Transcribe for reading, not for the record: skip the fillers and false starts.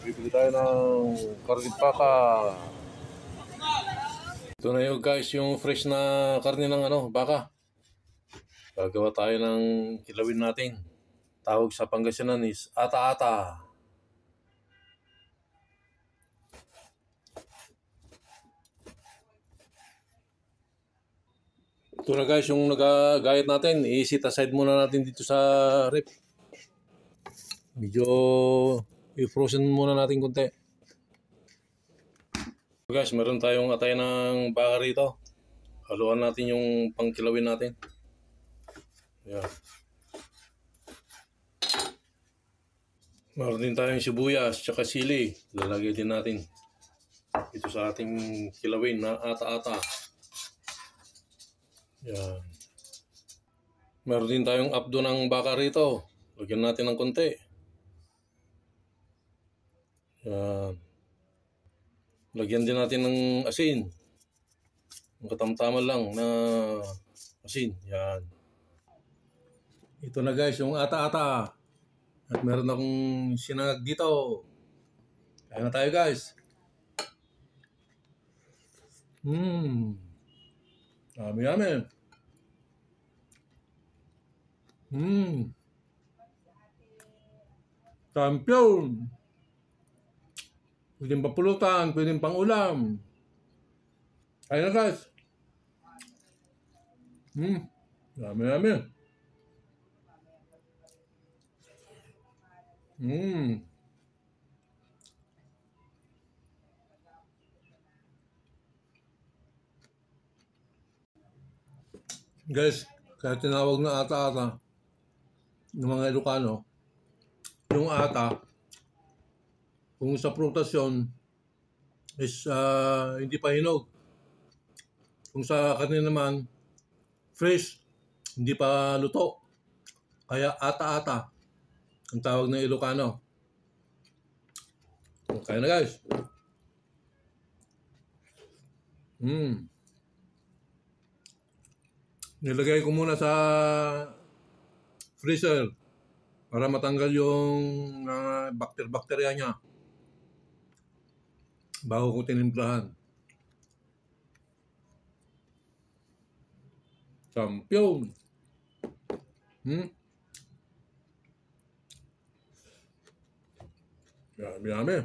Bibili tayo ng karne paka. Ito na yun guys, yung fresh na karne ng baka. Gagawa tayo ng kilawin natin. Tawag sa Pangasinan is ata-ata. Ito na guys, yung nagagayat natin. I-set aside muna natin dito sa rep. Medyo i-frozen muna natin konti. Guys, meron tayong atay ng baka rito. Haluan natin yung pangkilawin natin. Yan. Meron din tayong sibuyas tsaka sili. Lalagay din natin ito sa ating kilawin na ata-ata. Yan. Meron din tayong abdo ng baka rito. Lagyan natin ng konti. Yan. Lagyan din natin ng asin. Ang katamtaman lang na asin. Yan. Ito na guys, yung ata-ata. At meron akong sinangag dito. Kaya na tayo guys. Yummy yummy. Champion. Pwedeng papulutan, pwedeng pang ulam. Kaya na guys. Yummy yummy. Guys, kaya tinawag na ata-ata ng mga Ilocano, yung ata, kung sa prutas yun, is hindi pa hinog. Kung sa karne naman, fresh, hindi pa luto. Kaya ata-ata ang tawag ng Ilocano. Kaya na guys. Nilagay ko muna sa freezer para matanggal yung bakterya niya bago ko tinimplahan. Champion. Yummy yummy.